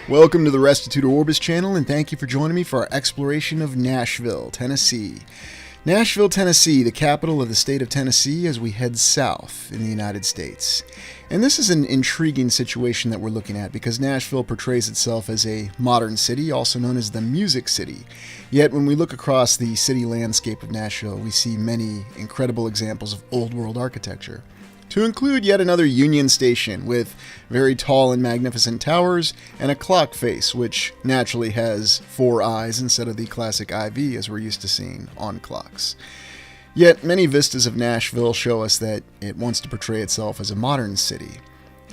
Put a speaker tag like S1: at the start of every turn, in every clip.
S1: Welcome to the Restitute Orbis channel, and thank you for joining me for our exploration of Nashville, Tennessee. Nashville, Tennessee, the capital of the state of Tennessee as we head south in the United States. And this is an intriguing situation that we're looking at because Nashville portrays itself as a modern city, also known as the Music City. Yet when we look across the city landscape of Nashville, we see many incredible examples of old world architecture. To include yet another Union Station with very tall and magnificent towers and a clock face, which naturally has 4 eyes instead of the classic IV as we're used to seeing on clocks. Yet many vistas of Nashville show us that it wants to portray itself as a modern city.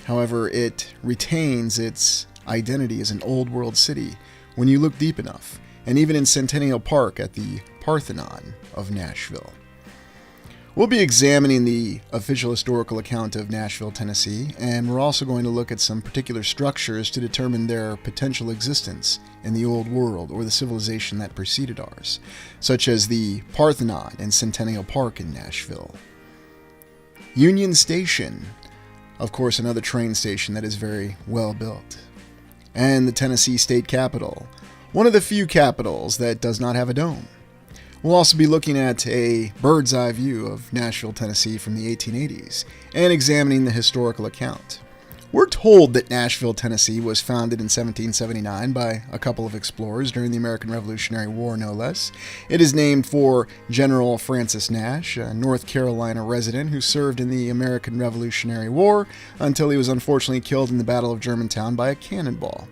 S1: However, it retains its identity as an old world city when you look deep enough, and even in Centennial Park at the Parthenon of Nashville. We'll be examining the official historical account of Nashville, Tennessee, and we're also going to look at some particular structures to determine their potential existence in the Old World or the civilization that preceded ours, such as the Parthenon and Centennial Park in Nashville. Union Station, of course, another train station that is very well built. And the Tennessee State Capitol, one of the few capitals that does not have a dome. We'll also be looking at a bird's eye view of Nashville, Tennessee from the 1880s and examining the historical account. We're told that Nashville, Tennessee was founded in 1779 by a couple of explorers during the American Revolutionary War, no less. It is named for General Francis Nash, a North Carolina resident who served in the American Revolutionary War until he was unfortunately killed in the Battle of Germantown by a cannonball.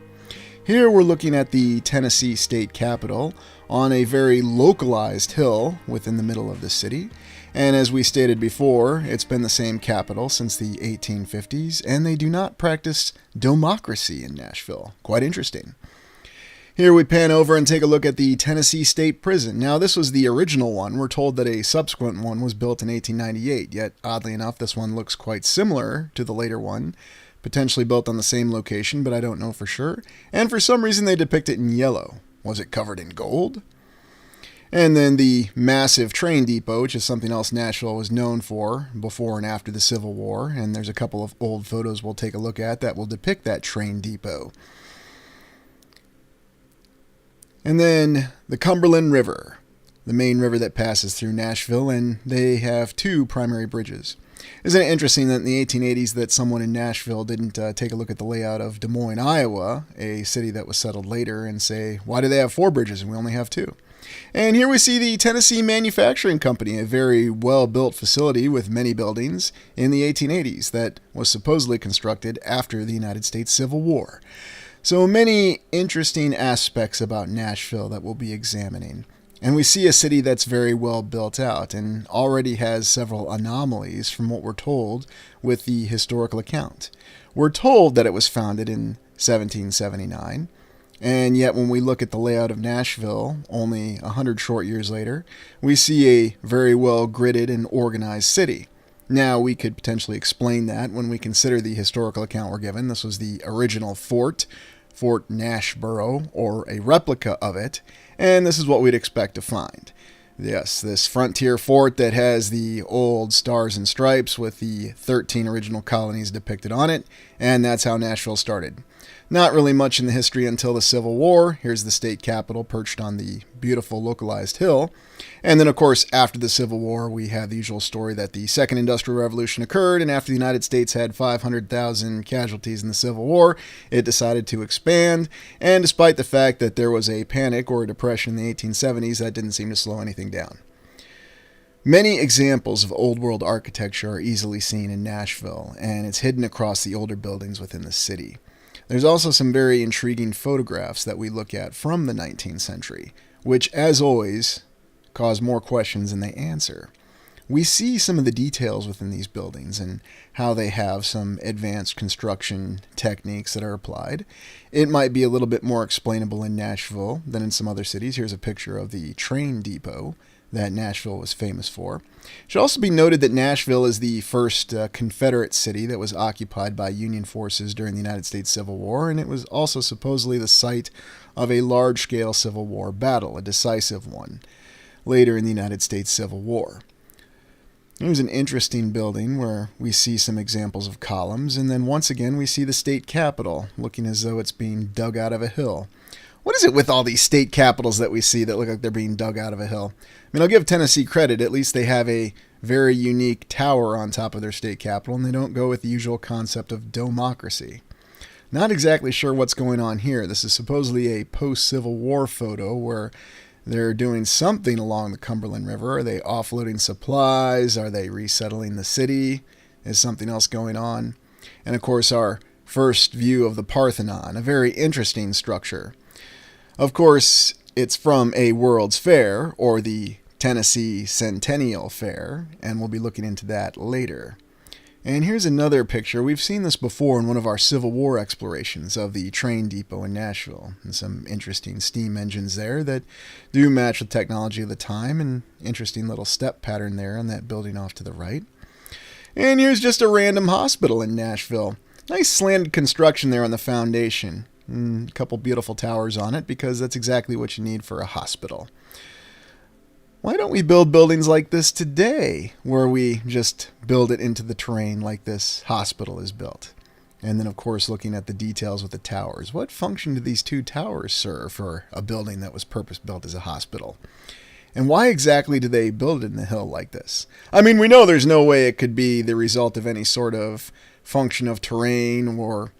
S1: Here we're looking at the Tennessee State Capitol on a very localized hill within the middle of the city. And as we stated before, it's been the same capital since the 1850s, and they do not practice democracy in Nashville. Quite interesting. Here we pan over and take a look at the Tennessee State Prison. Now, this was the original one. We're told that a subsequent one was built in 1898, yet oddly enough, this one looks quite similar to the later one. Potentially built on the same location, but I don't know for sure. And for some reason they depict it in yellow. Was it covered in gold? And then the massive train depot, which is something else Nashville was known for before and after the Civil War. And there's a couple of old photos we'll take a look at that will depict that train depot. And then the Cumberland River, the main river that passes through Nashville, and they have 2 primary bridges. Isn't it interesting that in the 1880s that someone in Nashville didn't take a look at the layout of Des Moines, Iowa, a city that was settled later, and say, why do they have 4 bridges and we only have 2? And here we see the Tennessee Manufacturing Company, a very well-built facility with many buildings in the 1880s that was supposedly constructed after the United States Civil War. So many interesting aspects about Nashville that we'll be examining. And we see a city that's very well built out and already has several anomalies from what we're told with the historical account. We're told that it was founded in 1779, and yet when we look at the layout of Nashville, only 100 short years later, we see a very well gridded and organized city. Now, we could potentially explain that when we consider the historical account we're given. This was the original Fort Nashboro, or a replica of it, and this is what we'd expect to find. Yes, this frontier fort that has the old stars and stripes with the 13 original colonies depicted on it, and that's how Nashville started. Not really much in the history until the Civil War. Here's the state capitol perched on the beautiful localized hill. And then, of course, after the Civil War, we have the usual story that the Second Industrial Revolution occurred, and after the United States had 500,000 casualties in the Civil War, it decided to expand. And despite the fact that there was a panic or a depression in the 1870s, that didn't seem to slow anything down. Many examples of old world architecture are easily seen in Nashville, and it's hidden across the older buildings within the city. There's also some very intriguing photographs that we look at from the 19th century, which, as always, cause more questions than they answer. We see some of the details within these buildings and how they have some advanced construction techniques that are applied. It might be a little bit more explainable in Nashville than in some other cities. Here's a picture of the train depot that Nashville was famous for. It should also be noted that Nashville is the first Confederate city that was occupied by Union forces during the United States Civil War, and it was also supposedly the site of a large-scale Civil War battle, a decisive one, later in the United States Civil War. Here's an interesting building where we see some examples of columns, and then once again we see the state capitol looking as though it's being dug out of a hill. What is it with all these state capitals that we see that look like they're being dug out of a hill? I mean, I'll give Tennessee credit. At least they have a very unique tower on top of their state capitol, and they don't go with the usual concept of domocracy. Not exactly sure what's going on here. This is supposedly a post-Civil War photo where they're doing something along the Cumberland River. Are they offloading supplies? Are they resettling the city? Is something else going on? And of course, our first view of the Parthenon, a very interesting structure. Of course, it's from a World's Fair, or the Tennessee Centennial Fair, and we'll be looking into that later. And here's another picture. We've seen this before in one of our Civil War explorations of the train depot in Nashville. And some interesting steam engines there that do match with technology of the time, and interesting little step pattern there on that building off to the right. And here's just a random hospital in Nashville. Nice slanted construction there on the foundation. A couple beautiful towers on it, because that's exactly what you need for a hospital. Why don't we build buildings like this today, where we just build it into the terrain like this hospital is built? And then, of course, looking at the details with the towers. What function do these two towers serve for a building that was purpose-built as a hospital? And why exactly do they build it in the hill like this? I mean, we know there's no way it could be the result of any sort of function of terrain or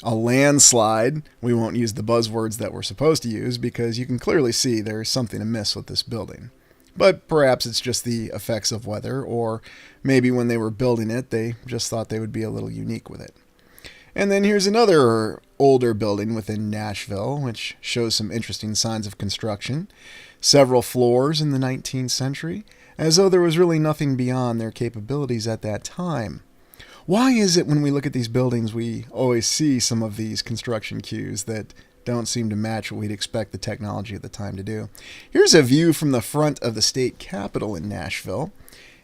S1: a landslide. We won't use the buzzwords that we're supposed to use, because you can clearly see there's something amiss with this building. But perhaps it's just the effects of weather, or maybe when they were building it, they just thought they would be a little unique with it. And then here's another older building within Nashville, which shows some interesting signs of construction. Several floors in the 19th century, as though there was really nothing beyond their capabilities at that time. Why is it when we look at these buildings, we always see some of these construction cues that don't seem to match what we'd expect the technology at the time to do? Here's a view from the front of the state capitol in Nashville.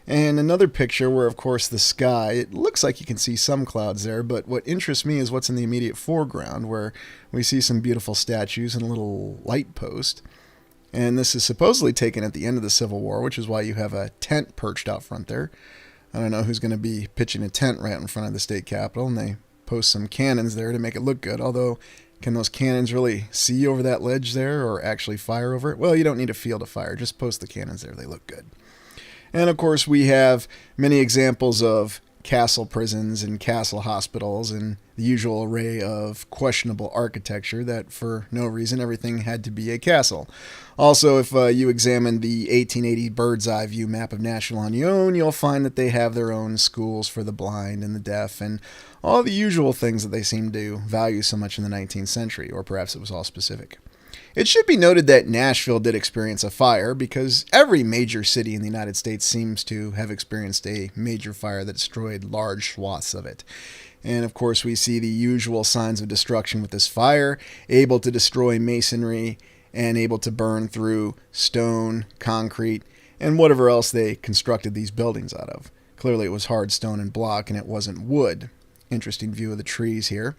S1: And another picture where, of course, the sky, it looks like you can see some clouds there, but what interests me is what's in the immediate foreground, where we see some beautiful statues and a little light post. And this is supposedly taken at the end of the Civil War, which is why you have a tent perched out front there. I don't know who's going to be pitching a tent right in front of the state capitol, and they post some cannons there to make it look good, although can those cannons really see over that ledge there or actually fire over it? Well, you don't need a field of fire. Just post the cannons there. They look good. And, of course, we have many examples of castle prisons and castle hospitals and the usual array of questionable architecture that, for no reason, everything had to be a castle. Also, if you examine the 1880 bird's eye view map of Nashville-on-Yonne, you'll find that they have their own schools for the blind and the deaf and all the usual things that they seem to value so much in the 19th century, or perhaps it was all specific. It should be noted that Nashville did experience a fire, because every major city in the United States seems to have experienced a major fire that destroyed large swaths of it. And of course, we see the usual signs of destruction with this fire, able to destroy masonry and able to burn through stone, concrete, and whatever else they constructed these buildings out of. Clearly it was hard stone and block, and it wasn't wood. Interesting view of the trees here.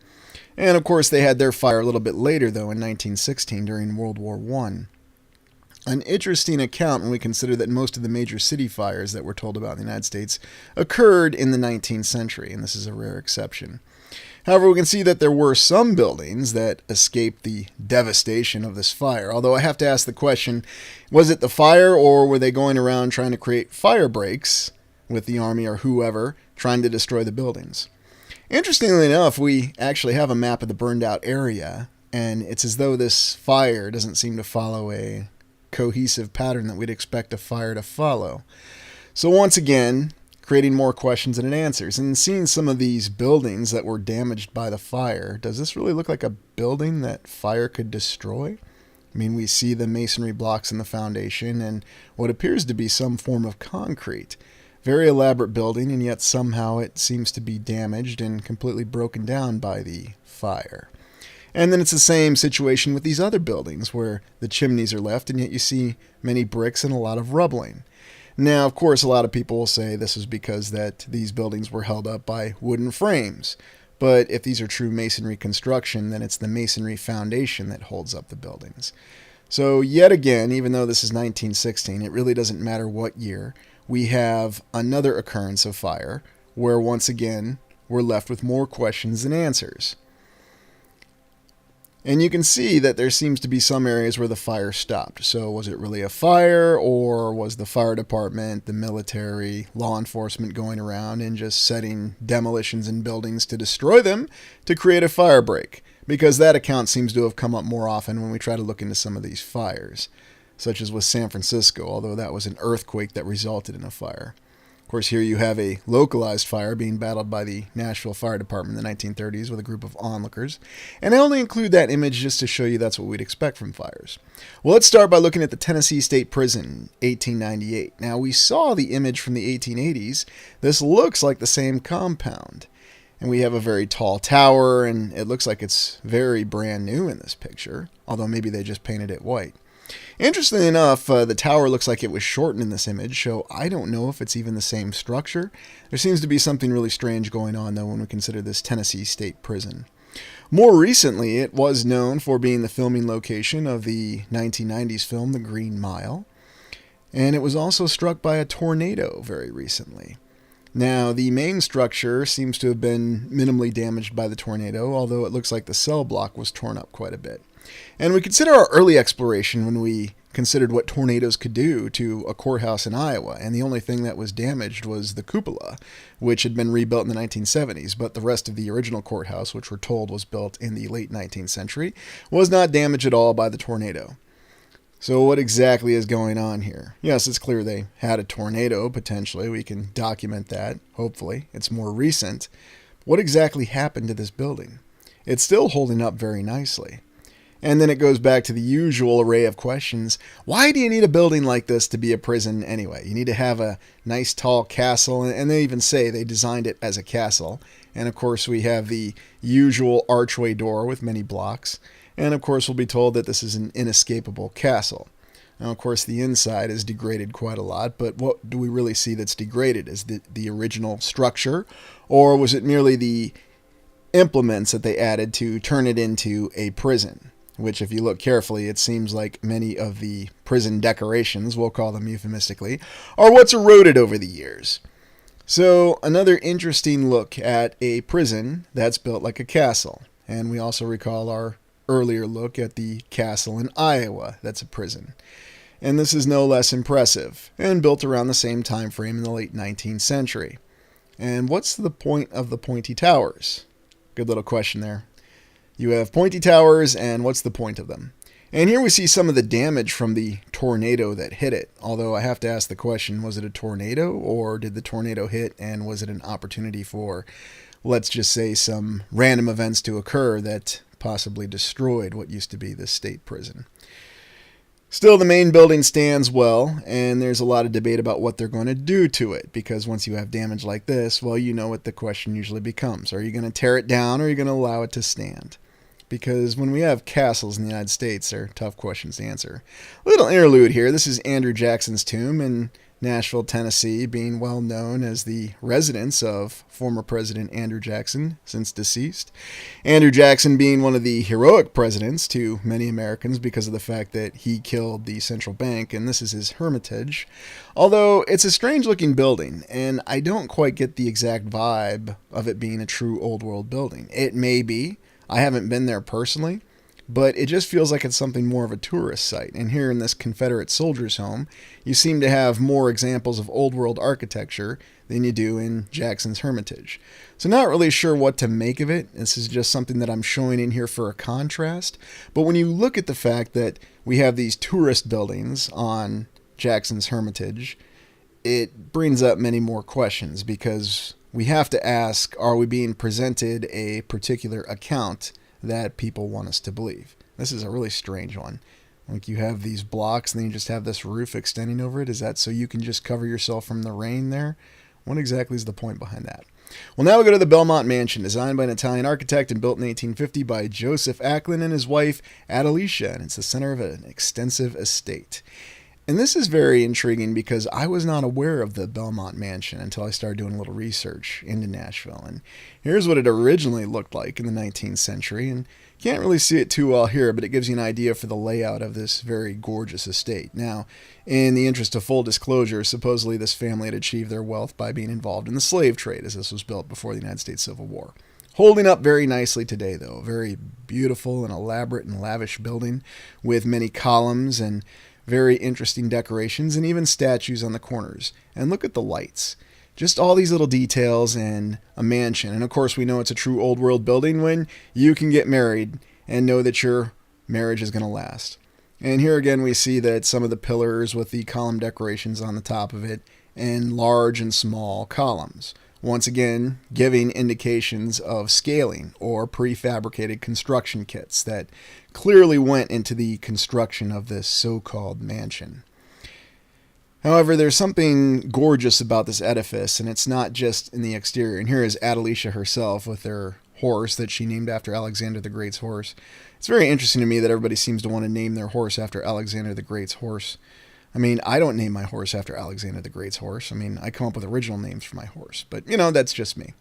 S1: And of course they had their fire a little bit later, though, in 1916 during World War I. An interesting account when we consider that most of the major city fires that we're told about in the United States occurred in the 19th century, and this is a rare exception. However, we can see that there were some buildings that escaped the devastation of this fire, although I have to ask the question, was it the fire, or were they going around trying to create fire breaks with the army or whoever trying to destroy the buildings? Interestingly enough, we actually have a map of the burned out area, and it's as though this fire doesn't seem to follow a cohesive pattern that we'd expect a fire to follow. So once again, creating more questions than it answers. And seeing some of these buildings that were damaged by the fire, does this really look like a building that fire could destroy? I mean, we see the masonry blocks in the foundation and what appears to be some form of concrete. Very elaborate building, and yet somehow it seems to be damaged and completely broken down by the fire. And then it's the same situation with these other buildings where the chimneys are left, and yet you see many bricks and a lot of rubbling. Now, of course, a lot of people will say this is because that these buildings were held up by wooden frames. But if these are true masonry construction, then it's the masonry foundation that holds up the buildings. So yet again, even though this is 1916, it really doesn't matter what year. we have another occurrence of fire where once again we're left with more questions than answers. And you can see that there seems to be some areas where the fire stopped. So was it really a fire, or was the fire department, the military, law enforcement going around and just setting demolitions in buildings to destroy them to create a fire break? Because that account seems to have come up more often when we try to look into some of these fires, such as with San Francisco, although that was an earthquake that resulted in a fire. Of course, here you have a localized fire being battled by the Nashville Fire Department in the 1930s with a group of onlookers. And I only include that image just to show you that's what we'd expect from fires. Well, let's start by looking at the Tennessee State Prison, 1898. Now, we saw the image from the 1880s. This looks like the same compound. And we have a very tall tower, and it looks like it's very brand new in this picture, although maybe they just painted it white. Interestingly enough, the tower looks like it was shortened in this image, so I don't know if it's even the same structure. There seems to be something really strange going on, though, when we consider this Tennessee State Prison. More recently, it was known for being the filming location of the 1990s film The Green Mile, and it was also struck by a tornado very recently. Now, the main structure seems to have been minimally damaged by the tornado, although it looks like the cell block was torn up quite a bit. And we consider our early exploration when we considered what tornadoes could do to a courthouse in Iowa, and the only thing that was damaged was the cupola, which had been rebuilt in the 1970s, but the rest of the original courthouse, which we're told was built in the late 19th century, was not damaged at all by the tornado. So what exactly is going on here? Yes, it's clear they had a tornado, potentially. We can document that, hopefully. It's more recent. What exactly happened to this building? It's still holding up very nicely. And then it goes back to the usual array of questions. Why do you need a building like this to be a prison anyway? You need to have a nice tall castle, and they even say they designed it as a castle. And of course we have the usual archway door with many blocks. And of course we'll be told that this is an inescapable castle. Now of course the inside is degraded quite a lot, but what do we really see that's degraded? Is the original structure, or was it merely the implements that they added to turn it into a prison? Which, if you look carefully, it seems like many of the prison decorations, we'll call them euphemistically, are what's eroded over the years. So, another interesting look at a prison that's built like a castle. And we also recall our earlier look at the castle in Iowa that's a prison. And this is no less impressive, and built around the same time frame in the late 19th century. And what's the point of the pointy towers? Good little question there. You have pointy towers, and what's the point of them? And here we see some of the damage from the tornado that hit it. Although I have to ask the question, was it a tornado, or did the tornado hit and was it an opportunity for, let's just say, some random events to occur that possibly destroyed what used to be the state prison? Still, the main building stands well, and there's a lot of debate about what they're going to do to it, because once you have damage like this, well, you know what the question usually becomes. Are you going to tear it down, or are you going to allow it to stand? Because when we have castles in the United States, they're tough questions to answer. A little interlude here. This is Andrew Jackson's tomb in Nashville, Tennessee, being well known as the residence of former President Andrew Jackson, since deceased. Andrew Jackson being one of the heroic presidents to many Americans because of the fact that he killed the central bank, and this is his Hermitage. Although it's a strange looking building, and I don't quite get the exact vibe of it being a true old world building. It may be. I haven't been there personally, but it just feels like it's something more of a tourist site. And here in this Confederate soldiers' home, you seem to have more examples of old world architecture than you do in Jackson's Hermitage. So not really sure what to make of it. This is just something that I'm showing in here for a contrast. But when you look at the fact that we have these tourist buildings on Jackson's Hermitage, it brings up many more questions, because we have to ask, are we being presented a particular account that people want us to believe? This is a really strange one. Like, you have these blocks and then you just have this roof extending over it. Is that so you can just cover yourself from the rain there? What exactly is the point behind that? Well, now we go to the Belmont Mansion, designed by an Italian architect and built in 1850 by Joseph Acklin and his wife Adelicia, and it's the center of an extensive estate. And this is very intriguing because I was not aware of the Belmont Mansion until I started doing a little research into Nashville. And here's what it originally looked like in the 19th century. And can't really see it too well here, but it gives you an idea for the layout of this very gorgeous estate. Now, in the interest of full disclosure, supposedly this family had achieved their wealth by being involved in the slave trade, as this was built before the United States Civil War. Holding up very nicely today, though. Very beautiful and elaborate and lavish building with many columns and very interesting decorations and even statues on the corners. And look at the lights. Just all these little details and a mansion. And of course, we know it's a true old world building when you can get married and know that your marriage is going to last. And here again, we see that some of the pillars with the column decorations on the top of it and large and small columns. Once again, giving indications of scaling or prefabricated construction kits that clearly went into the construction of this so-called mansion. However, there's something gorgeous about this edifice, and it's not just in the exterior. And here is Adelicia herself with her horse that she named after Alexander the Great's horse. It's very interesting to me that everybody seems to want to name their horse after Alexander the Great's horse. I mean, I don't name my horse after Alexander the Great's horse. I mean, I come up with original names for my horse. But, that's just me.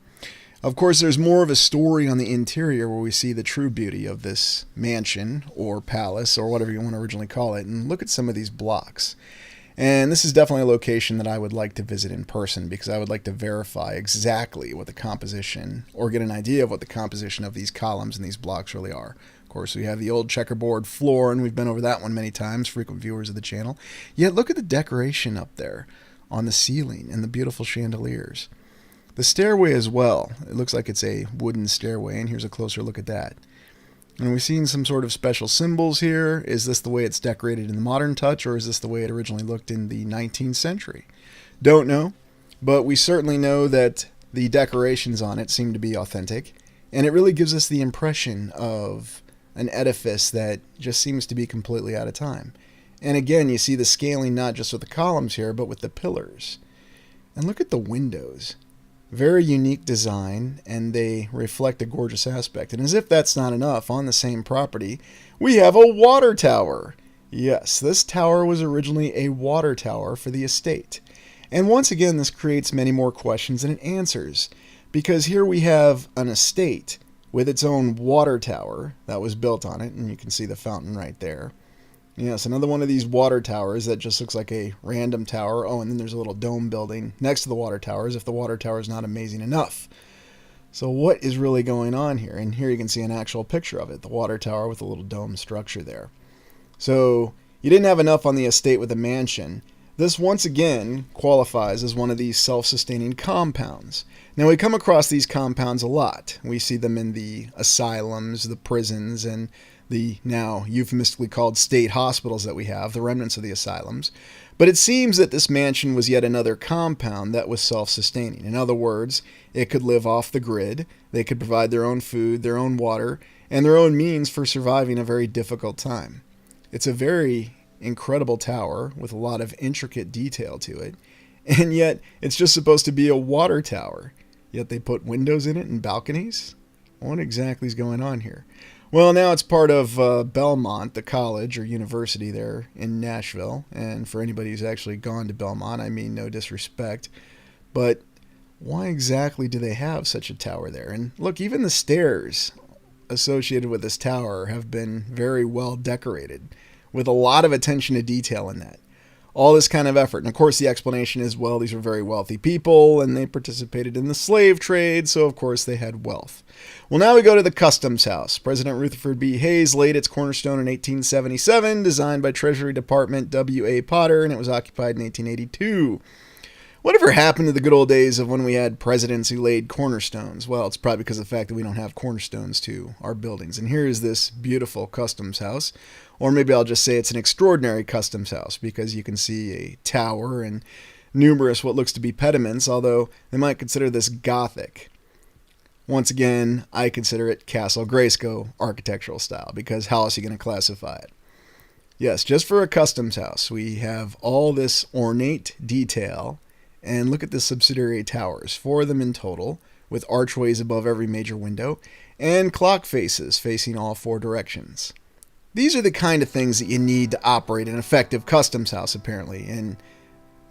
S1: Of course, there's more of a story on the interior where we see the true beauty of this mansion or palace or whatever you want to originally call it. And look at some of these blocks. And this is definitely a location that I would like to visit in person because I would like to verify exactly what the composition or get an idea of what the composition of these columns and these blocks really are. Of course, we have the old checkerboard floor, and we've been over that one many times, frequent viewers of the channel. Yet look at the decoration up there on the ceiling and the beautiful chandeliers. The stairway as well. It looks like it's a wooden stairway, and here's a closer look at that. And we've seen some sort of special symbols here. Is this the way it's decorated in the modern touch, or is this the way it originally looked in the 19th century? Don't know, but we certainly know that the decorations on it seem to be authentic, and it really gives us the impression of an edifice that just seems to be completely out of time. And again, you see the scaling not just with the columns here, but with the pillars. And look at the windows. Very unique design, and they reflect a gorgeous aspect. And as if that's not enough, on the same property, we have a water tower. Yes, this tower was originally a water tower for the estate. And once again, this creates many more questions than it answers, because here we have an estate with its own water tower that was built on it, and you can see the fountain right there. Yes, another one of these water towers that just looks like a random tower. Oh, and then there's a little dome building next to the water tower, as if the water tower is not amazing enough. So what is really going on here? And here you can see an actual picture of it, the water tower with a little dome structure there. So you didn't have enough on the estate with the mansion. This once again qualifies as one of these self-sustaining compounds. Now we come across these compounds a lot. We see them in the asylums, the prisons, and the now euphemistically called state hospitals that we have, the remnants of the asylums. But it seems that this mansion was yet another compound that was self-sustaining. In other words, it could live off the grid, they could provide their own food, their own water, and their own means for surviving a very difficult time. It's a very incredible tower with a lot of intricate detail to it, and yet it's just supposed to be a water tower. Yet they put windows in it and balconies? What exactly is going on here? Well, now it's part of Belmont, the college or university there in Nashville. And for anybody who's actually gone to Belmont, I mean no disrespect, but why exactly do they have such a tower there? And look, even the stairs associated with this tower have been very well decorated, with a lot of attention to detail in that. All this kind of effort. And of course the explanation is, well, these were very wealthy people and they participated in the slave trade, so of course they had wealth. Well, now we go to the Customs House. President Rutherford B. Hayes laid its cornerstone in 1877, designed by Treasury Department W.A. Potter, and it was occupied in 1882. Whatever happened to the good old days of when we had presidents who laid cornerstones? Well, it's probably because of the fact that we don't have cornerstones to our buildings. And here is this beautiful Customs House. Or maybe I'll just say it's an extraordinary Customs House, because you can see a tower and numerous what looks to be pediments, although they might consider this Gothic. Once again, I consider it Castle Grayskull architectural style, because how else are you going to classify it? Yes, just for a Customs House, we have all this ornate detail. And look at the subsidiary towers, 4 of them in total, with archways above every major window, and clock faces facing all 4 directions. These are the kind of things that you need to operate an effective customs house, apparently, in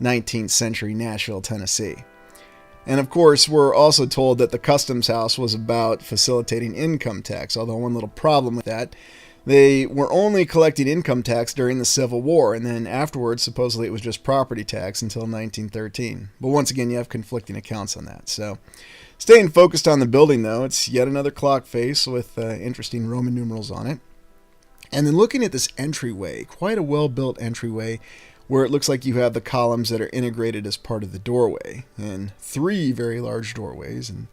S1: 19th century Nashville, Tennessee. And of course, we're also told that the customs house was about facilitating income tax, although one little problem with that, they were only collecting income tax during the Civil War, and then afterwards, supposedly it was just property tax until 1913. But once again, you have conflicting accounts on that. So, staying focused on the building, though, it's yet another clock face with interesting Roman numerals on it. And then looking at this entryway, quite a well-built entryway, where it looks like you have the columns that are integrated as part of the doorway, and 3 very large doorways. And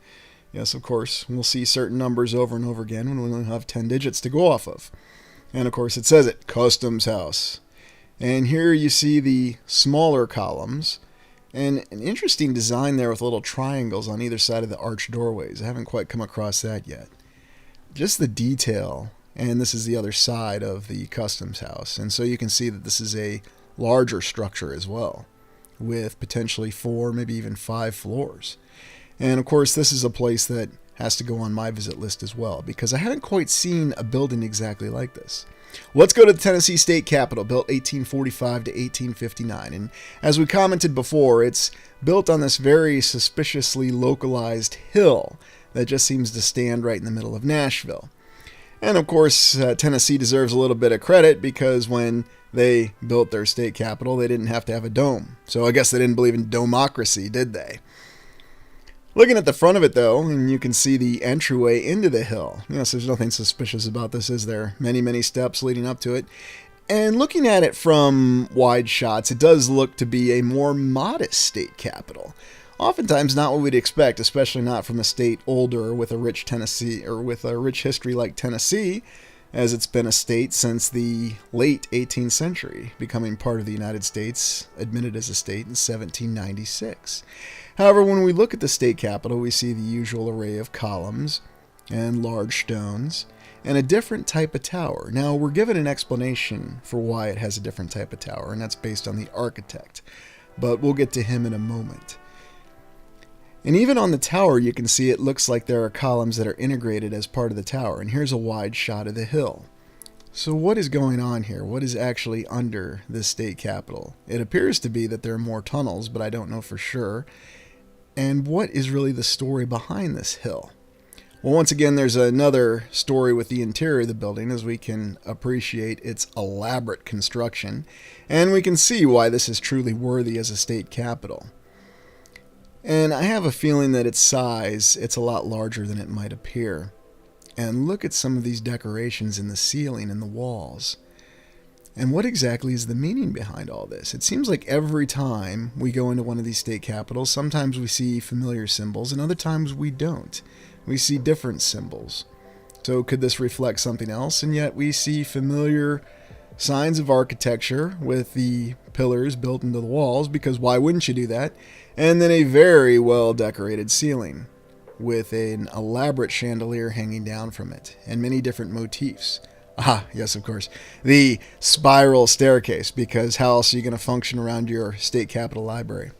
S1: yes, of course, we'll see certain numbers over and over again when we only have 10 digits to go off of. And of course, it says it, Customs House. And here you see the smaller columns, and an interesting design there with little triangles on either side of the arched doorways. I haven't quite come across that yet. Just the detail, and this is the other side of the Customs House. And so you can see that this is a larger structure as well, with potentially 4, maybe even 5 floors. And of course, this is a place that has to go on my visit list as well, because I haven't quite seen a building exactly like this. Let's go to the Tennessee State Capitol, built 1845 to 1859. And as we commented before, it's built on this very suspiciously localized hill that just seems to stand right in the middle of Nashville. And of course, Tennessee deserves a little bit of credit, because when they built their state capitol, they didn't have to have a dome. So I guess they didn't believe in democracy, did they? Looking at the front of it, though, and you can see the entryway into the hill. Yes, there's nothing suspicious about this, is there? Many, many steps leading up to it. And looking at it from wide shots, it does look to be a more modest state capitol. Oftentimes not what we'd expect, especially not from a state older with a rich Tennessee, or with a rich history like Tennessee, as it's been a state since the late 18th century, becoming part of the United States, admitted as a state in 1796. However, when we look at the state capitol, we see the usual array of columns and large stones and a different type of tower. Now, we're given an explanation for why it has a different type of tower, and that's based on the architect, but we'll get to him in a moment. And even on the tower, you can see it looks like there are columns that are integrated as part of the tower, and here's a wide shot of the hill. So what is going on here? What is actually under this state capitol? It appears to be that there are more tunnels, but I don't know for sure. And what is really the story behind this hill? Well, once again, there's another story with the interior of the building, as we can appreciate its elaborate construction, and we can see why this is truly worthy as a state capitol. And I have a feeling that its size, it's a lot larger than it might appear. And look at some of these decorations in the ceiling and the walls. And what exactly is the meaning behind all this? It seems like every time we go into one of these state capitals, sometimes we see familiar symbols, and other times we don't. We see different symbols. So could this reflect something else? And yet we see familiar signs of architecture with the pillars built into the walls, because why wouldn't you do that? And then a very well decorated ceiling with an elaborate chandelier hanging down from it, and many different motifs. Ah, yes, of course, the spiral staircase, because how else are you going to function around your state capitol library?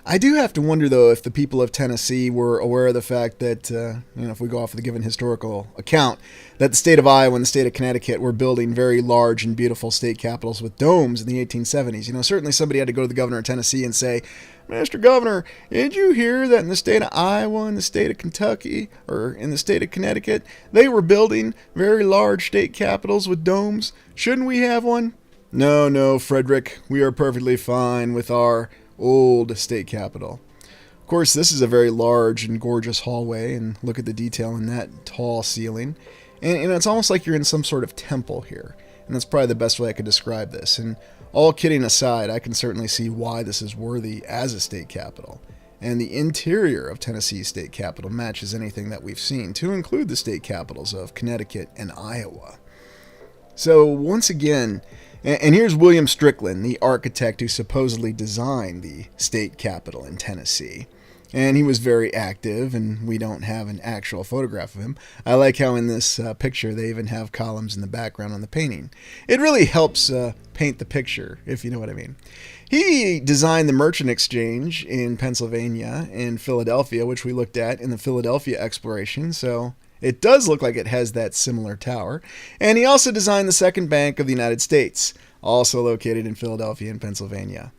S1: I do have to wonder, though, if the people of Tennessee were aware of the fact that, if we go off of the given historical account, that the state of Iowa and the state of Connecticut were building very large and beautiful state capitals with domes in the 1870s. Certainly somebody had to go to the governor of Tennessee and say, Mr. Governor, did you hear that in the state of Iowa and the state of Kentucky, or in the state of Connecticut, they were building very large state capitals with domes? Shouldn't we have one? No, Frederick, we are perfectly fine with our old state capitol. Of course, this is a very large and gorgeous hallway, and look at the detail in that tall ceiling. And it's almost like you're in some sort of temple here, and that's probably the best way I could describe this. And all kidding aside, I can certainly see why this is worthy as a state capitol. And the interior of Tennessee's state capitol matches anything that we've seen, to include the state capitals of Connecticut and Iowa. So once again, and here's William Strickland, the architect who supposedly designed the state capitol in Tennessee. And he was very active, and we don't have an actual photograph of him. I like how in this picture they even have columns in the background on the painting. It really helps paint the picture, if you know what I mean. He designed the Merchant Exchange in Pennsylvania and Philadelphia, which we looked at in the Philadelphia exploration. So it does look like it has that similar tower. And he also designed the Second Bank of the United States, also located in Philadelphia and Pennsylvania.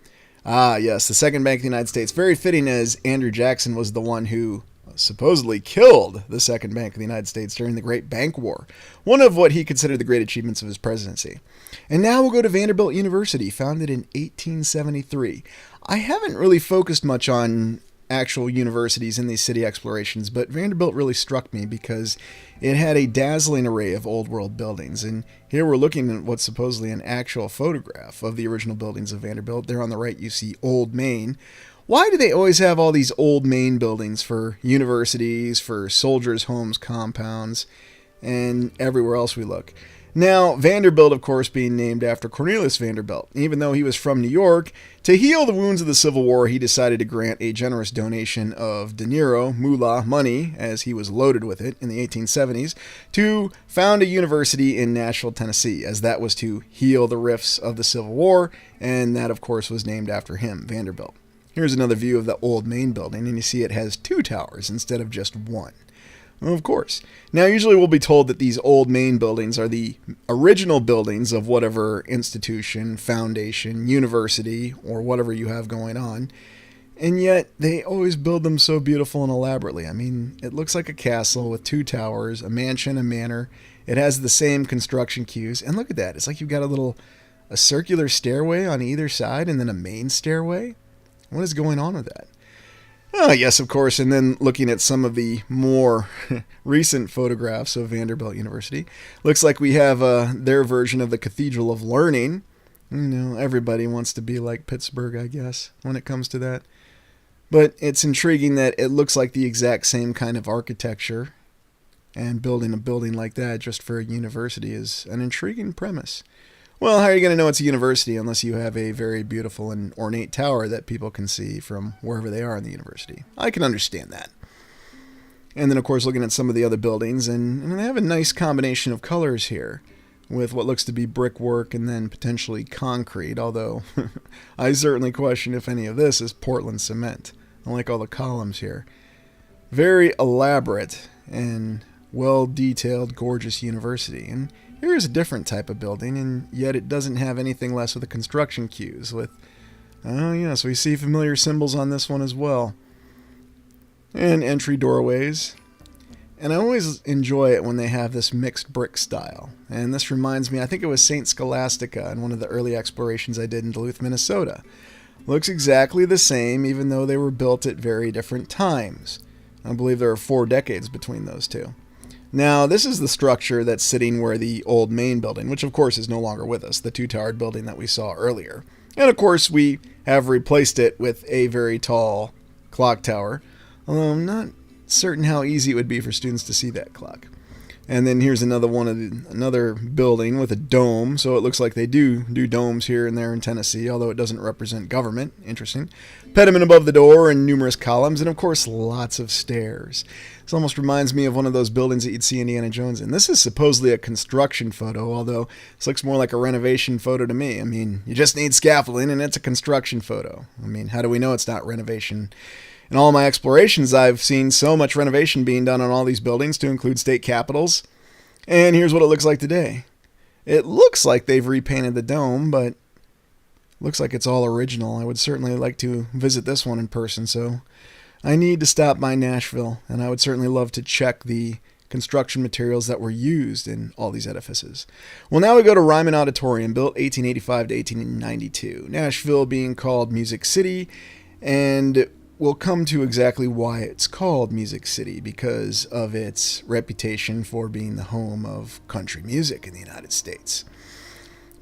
S1: Ah, yes, the Second Bank of the United States. Very fitting, as Andrew Jackson was the one who supposedly killed the Second Bank of the United States during the Great Bank War, one of what he considered the great achievements of his presidency. And now we'll go to Vanderbilt University, founded in 1873. I haven't really focused much on actual universities in these city explorations, but Vanderbilt really struck me because it had a dazzling array of old world buildings. And here we're looking at what's supposedly an actual photograph of the original buildings of Vanderbilt. There on the right you see Old Main. Why do they always have all these old Main buildings for universities, for soldiers' homes, compounds, and everywhere else we look? Now, Vanderbilt, of course, being named after Cornelius Vanderbilt. Even though he was from New York, to heal the wounds of the Civil War, he decided to grant a generous donation of dinero, moolah, money, as he was loaded with it in the 1870s, to found a university in Nashville, Tennessee, as that was to heal the rifts of the Civil War, and that, of course, was named after him, Vanderbilt. Here's another view of the old Main building, and you see it has 2 towers instead of just 1. Well, of course. Now, usually we'll be told that these old Main buildings are the original buildings of whatever institution, foundation, university, or whatever you have going on. And yet, they always build them so beautiful and elaborately. I mean, it looks like a castle with 2 towers, a mansion, a manor. It has the same construction cues. And look at that. It's like you've got a circular stairway on either side and then a main stairway. What is going on with that? Oh, yes, of course. And then looking at some of the more recent photographs of Vanderbilt University, looks like we have their version of the Cathedral of Learning. You know, everybody wants to be like Pittsburgh, I guess, when it comes to that. But it's intriguing that it looks like the exact same kind of architecture, and building a building like that just for a university is an intriguing premise. Well, how are you going to know it's a university unless you have a very beautiful and ornate tower that people can see from wherever they are in the university? I can understand that. And then, of course, looking at some of the other buildings, and they have a nice combination of colors here with what looks to be brickwork and then potentially concrete, although I certainly question if any of this is Portland cement. I like all the columns here. Very elaborate and well-detailed, gorgeous university. And here is a different type of building, and yet it doesn't have anything less with the construction cues. Oh yes, we see familiar symbols on this one as well. And entry doorways. And I always enjoy it when they have this mixed brick style. And this reminds me, I think it was St. Scholastica in one of the early explorations I did in Duluth, Minnesota. Looks exactly the same, even though they were built at very different times. I believe there are 4 decades between those two. Now, this is the structure that's sitting where the old Main building, which of course is no longer with us, the 2-towered building that we saw earlier. And of course, we have replaced it with a very tall clock tower, although I'm not certain how easy it would be for students to see that clock. And then here's another building with a dome, so it looks like they do domes here and there in Tennessee, although it doesn't represent government. Interesting. Pediment above the door and numerous columns, and of course lots of stairs. This almost reminds me of one of those buildings that you'd see Indiana Jones in. This is supposedly a construction photo, although this looks more like a renovation photo to me. I mean, you just need scaffolding and it's a construction photo. I mean, how do we know it's not renovation? In all my explorations, I've seen so much renovation being done on all these buildings to include state capitals. And here's what it looks like today. It looks like they've repainted the dome, but looks like it's all original. I would certainly like to visit this one in person, so I need to stop by Nashville, and I would certainly love to check the construction materials that were used in all these edifices. Well, now we go to Ryman Auditorium, built 1885 to 1892. Nashville being called Music City, and we'll come to exactly why it's called Music City, because of its reputation for being the home of country music in the United States.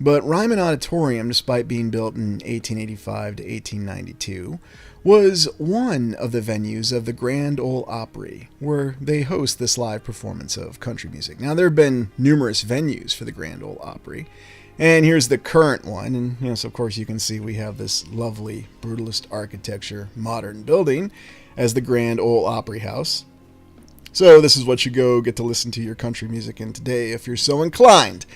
S1: But Ryman Auditorium, despite being built in 1885 to 1892, was one of the venues of the Grand Ole Opry, where they host this live performance of country music. Now, there have been numerous venues for the Grand Ole Opry, and here's the current one. And yes, of course, you can see we have this lovely brutalist architecture modern building as the Grand Ole Opry House. So this is what you go get to listen to your country music in today if you're so inclined.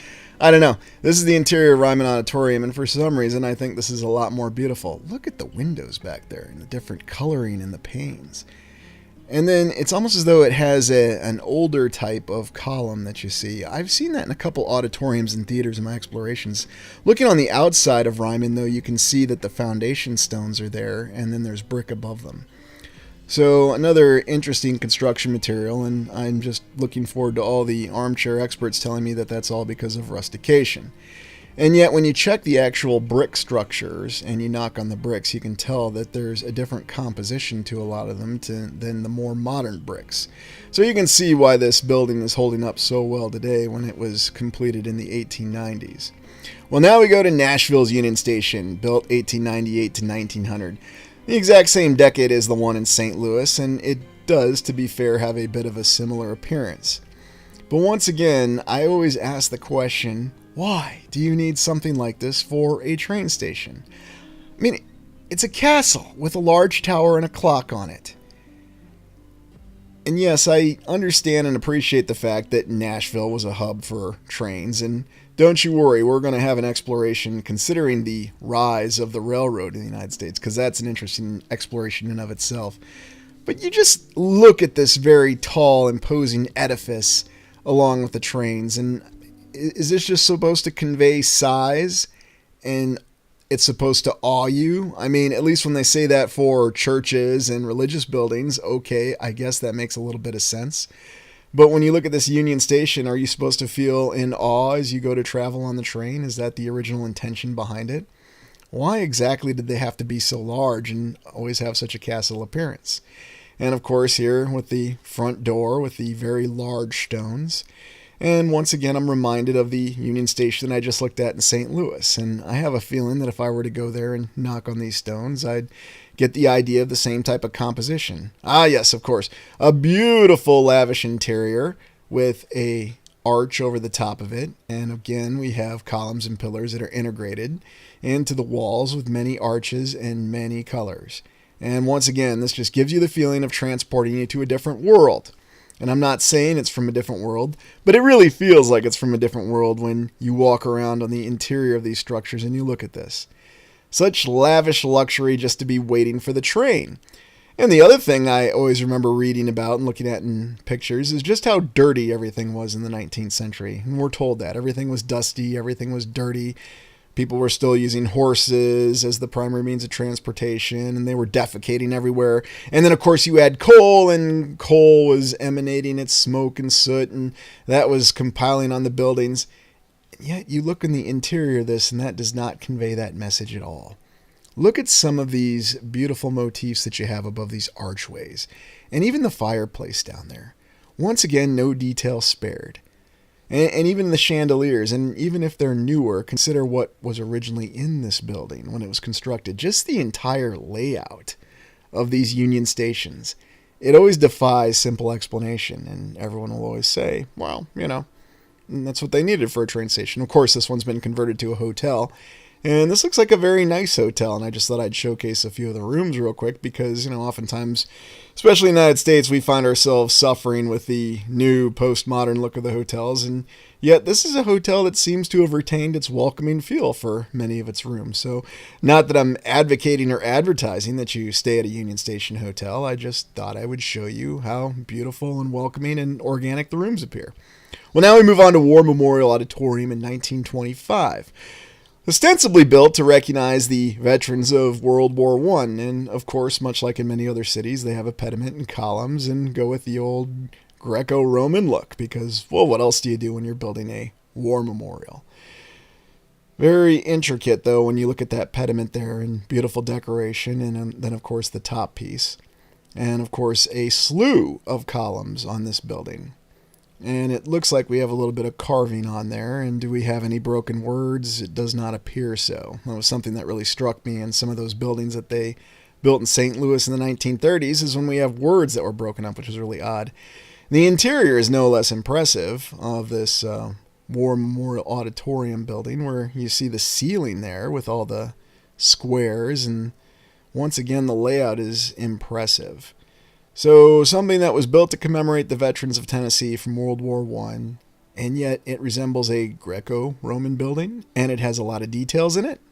S1: I don't know. This is the interior of Ryman Auditorium, and for some reason I think this is a lot more beautiful. Look at the windows back there and the different coloring in the panes. And then it's almost as though it has an older type of column that you see. I've seen that in a couple auditoriums and theaters in my explorations. Looking on the outside of Ryman, though, you can see that the foundation stones are there, and then there's brick above them. So another interesting construction material, and I'm just looking forward to all the armchair experts telling me that that's all because of rustication. And yet when you check the actual brick structures and you knock on the bricks, you can tell that there's a different composition to a lot of them than the more modern bricks. So you can see why this building is holding up so well today when it was completed in the 1890s. Well, now we go to Nashville's Union Station, built 1898 to 1900. The exact same decade as the one in St. Louis, and it does, to be fair, have a bit of a similar appearance. But once again, I always ask the question, why do you need something like this for a train station? I mean, it's a castle with a large tower and a clock on it. And yes, I understand and appreciate the fact that Nashville was a hub for trains, and don't you worry, we're going to have an exploration considering the rise of the railroad in the United States, because that's an interesting exploration in and of itself. But you just look at this very tall, imposing edifice along with the trains, and is this just supposed to convey size and it's supposed to awe you? I mean, at least when they say that for churches and religious buildings, okay, I guess that makes a little bit of sense. But when you look at this Union Station, are you supposed to feel in awe as you go to travel on the train? Is that the original intention behind it? Why exactly did they have to be so large and always have such a castle appearance? And of course here with the front door with the very large stones. And once again, I'm reminded of the Union Station I just looked at in St. Louis. And I have a feeling that if I were to go there and knock on these stones, I'd get the idea of the same type of composition. Ah, yes, of course. A beautiful lavish interior with a arch over the top of it. And again, we have columns and pillars that are integrated into the walls with many arches and many colors. And once again, this just gives you the feeling of transporting you to a different world. And I'm not saying it's from a different world, but it really feels like it's from a different world when you walk around on the interior of these structures and you look at this. Such lavish luxury just to be waiting for the train. And the other thing I always remember reading about and looking at in pictures is just how dirty everything was in the 19th century. And we're told that. Everything was dusty, everything was dirty. People were still using horses as the primary means of transportation, and they were defecating everywhere. And then, of course, you had coal, and coal was emanating its smoke and soot, and that was compiling on the buildings. And yet, you look in the interior of this, and that does not convey that message at all. Look at some of these beautiful motifs that you have above these archways, and even the fireplace down there. Once again, no detail spared. And even the chandeliers, and even if they're newer, consider what was originally in this building when it was constructed. Just the entire layout of these Union stations. It always defies simple explanation, and everyone will always say, well, that's what they needed for a train station. Of course, this one's been converted to a hotel, and this looks like a very nice hotel, and I just thought I'd showcase a few of the rooms real quick because, oftentimes, especially in the United States, we find ourselves suffering with the new postmodern look of the hotels, and yet this is a hotel that seems to have retained its welcoming feel for many of its rooms. So, not that I'm advocating or advertising that you stay at a Union Station hotel, I just thought I would show you how beautiful and welcoming and organic the rooms appear. Well, now we move on to War Memorial Auditorium in 1925. Ostensibly built to recognize the veterans of World War I, and of course, much like in many other cities, they have a pediment and columns and go with the old Greco-Roman look because, well, what else do you do when you're building a war memorial? Very intricate, though, when you look at that pediment there and beautiful decoration, and then, of course, the top piece. And, of course, a slew of columns on this building. And it looks like we have a little bit of carving on there. And do we have any broken words? It does not appear so. That was something that really struck me in some of those buildings that they built in St. Louis in the 1930s is when we have words that were broken up, which is really odd. The interior is no less impressive of this War Memorial Auditorium building where you see the ceiling there with all the squares. And once again, the layout is impressive. So something that was built to commemorate the veterans of Tennessee from World War I, and yet it resembles a Greco-Roman building, and it has a lot of details in it.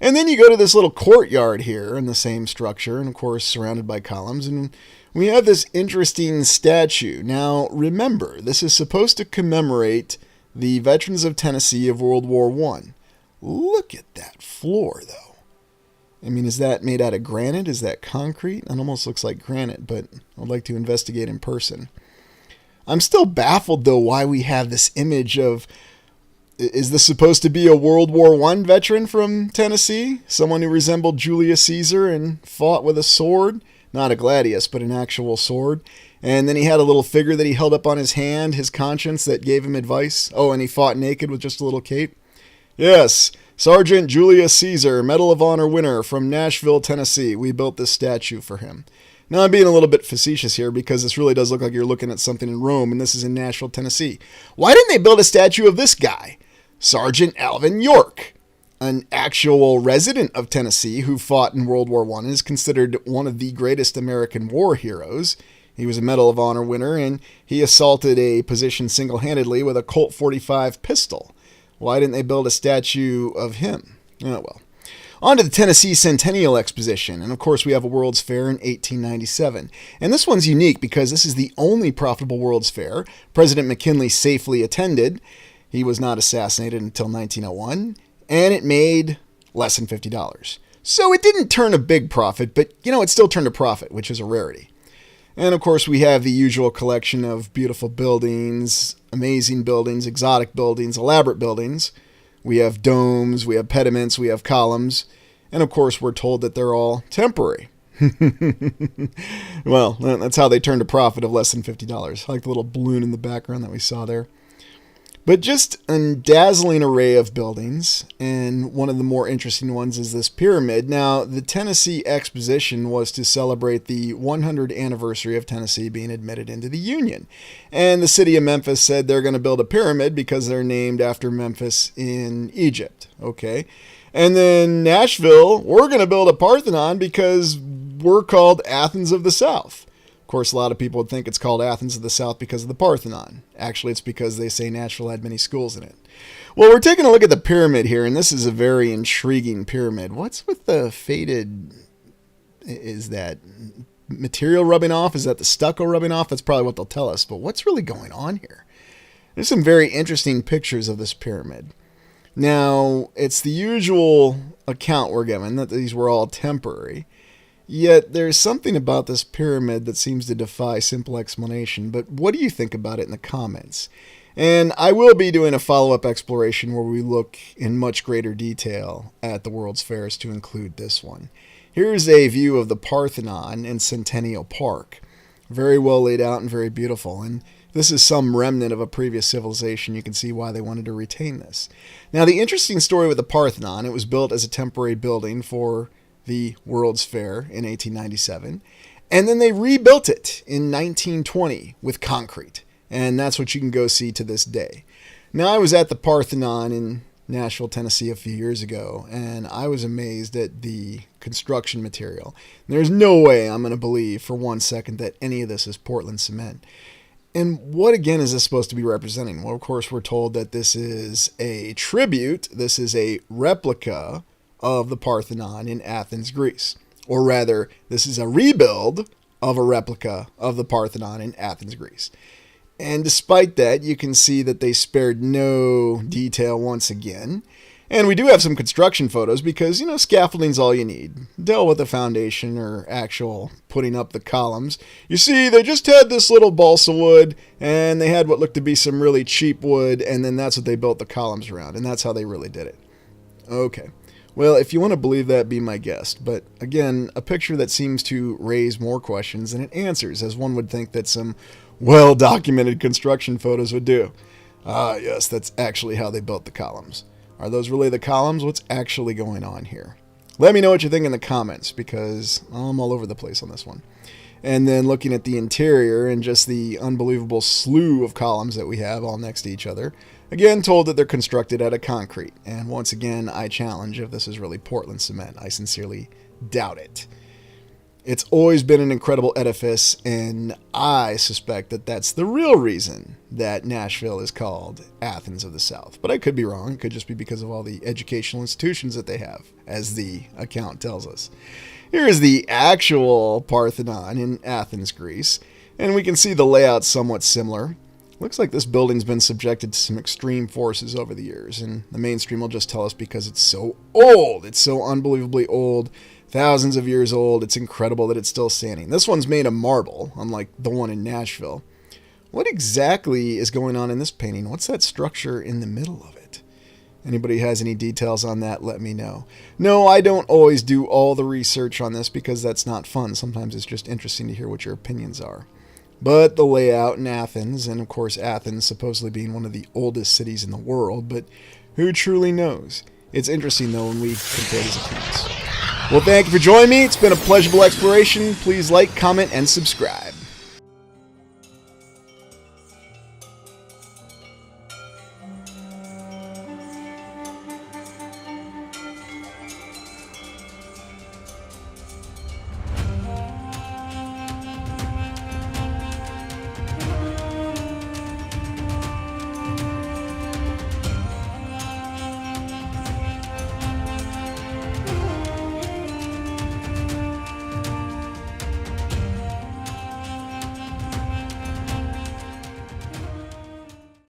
S1: And then you go to this little courtyard here in the same structure, and of course surrounded by columns, and we have this interesting statue. Now, remember, this is supposed to commemorate the veterans of Tennessee of World War I. Look at that floor, though. I mean, is that made out of granite? Is that concrete? It almost looks like granite, but I'd like to investigate in person. I'm still baffled, though, why we have this image of... Is this supposed to be a World War I veteran from Tennessee? Someone who resembled Julius Caesar and fought with a sword? Not a gladius, but an actual sword. And then he had a little figure that he held up on his hand, his conscience, that gave him advice. Oh, and he fought naked with just a little cape. Yes, Sergeant Julius Caesar, Medal of Honor winner from Nashville, Tennessee. We built this statue for him. Now, I'm being a little bit facetious here because this really does look like you're looking at something in Rome, and this is in Nashville, Tennessee. Why didn't they build a statue of this guy? Sergeant Alvin York, an actual resident of Tennessee who fought in World War I and is considered one of the greatest American war heroes. He was a Medal of Honor winner, and he assaulted a position single-handedly with a Colt 45 pistol. Why didn't they build a statue of him? Oh, well. On to the Tennessee Centennial Exposition, and of course we have a World's Fair in 1897. And this one's unique because this is the only profitable World's Fair President McKinley safely attended. He was not assassinated until 1901, and it made less than $50. So it didn't turn a big profit, but, it still turned a profit, which is a rarity. And, of course, we have the usual collection of beautiful buildings, amazing buildings, exotic buildings, elaborate buildings. We have domes, we have pediments, we have columns, and, of course, we're told that they're all temporary. Well, that's how they turned a profit of less than $50. I like the little balloon in the background that we saw there. But just a dazzling array of buildings, and one of the more interesting ones is this pyramid. Now, the Tennessee Exposition was to celebrate the 100th anniversary of Tennessee being admitted into the Union. And the city of Memphis said they're going to build a pyramid because they're named after Memphis in Egypt. Okay. And then Nashville, we're going to build a Parthenon because we're called Athens of the South. Of course, a lot of people would think it's called Athens of the South because of the Parthenon. Actually, it's because they say Nashville had many schools in it. Well, we're taking a look at the pyramid here, and this is a very intriguing pyramid. What's with the faded... Is that material rubbing off? Is that the stucco rubbing off? That's probably what they'll tell us. But what's really going on here? There's some very interesting pictures of this pyramid. Now, it's the usual account we're given that these were all temporary. Yet there's something about this pyramid that seems to defy simple explanation. But what do you think about it in the comments? And I will be doing a follow-up exploration where we look in much greater detail at the World's Fairs to include this one. Here's a view of the Parthenon in Centennial Park. Very well laid out and very beautiful. And this is some remnant of a previous civilization. You can see why they wanted to retain this. Now, the interesting story with the Parthenon, it was built as a temporary building for the World's Fair in 1897. And then they rebuilt it in 1920 with concrete. And that's what you can go see to this day. Now, I was at the Parthenon in Nashville, Tennessee a few years ago, and I was amazed at the construction material. There's no way I'm going to believe for 1 second that any of this is Portland cement. And what, again, is this supposed to be representing? Well, of course, we're told that this is a tribute. This is a replica of the Parthenon in Athens, Greece. Or rather, this is a rebuild of a replica of the Parthenon in Athens, Greece. And despite that, you can see that they spared no detail once again. And we do have some construction photos because, scaffolding's all you need. Deal with the foundation or actual putting up the columns. You see, they just had this little balsa wood, and they had what looked to be some really cheap wood, and then that's what they built the columns around, and that's how they really did it. Okay. Well, if you want to believe that, be my guest. But again, a picture that seems to raise more questions than it answers, as one would think that some well-documented construction photos would do. Ah, yes, that's actually how they built the columns. Are those really the columns? What's actually going on here? Let me know what you think in the comments, because I'm all over the place on this one. And then looking at the interior and just the unbelievable slew of columns that we have all next to each other. Again, told that they're constructed out of concrete. And once again, I challenge if this is really Portland cement. I sincerely doubt it. It's always been an incredible edifice, and I suspect that that's the real reason that Nashville is called Athens of the South. But I could be wrong. It could just be because of all the educational institutions that they have, as the account tells us. Here is the actual Parthenon in Athens, Greece, and we can see the layout somewhat similar. Looks like this building's been subjected to some extreme forces over the years, and the mainstream will just tell us because it's so old. It's so unbelievably old. Thousands of years old. It's incredible that it's still standing. This one's made of marble, unlike the one in Nashville. What exactly is going on in this painting? What's that structure in the middle of it? Anybody has any details on that, let me know. No, I don't always do all the research on this because that's not fun. Sometimes it's just interesting to hear what your opinions are. But the layout in Athens, and of course Athens supposedly being one of the oldest cities in the world, but who truly knows? It's interesting though when we compare these accounts. Well, thank you for joining me. It's been a pleasurable exploration. Please like, comment, and subscribe.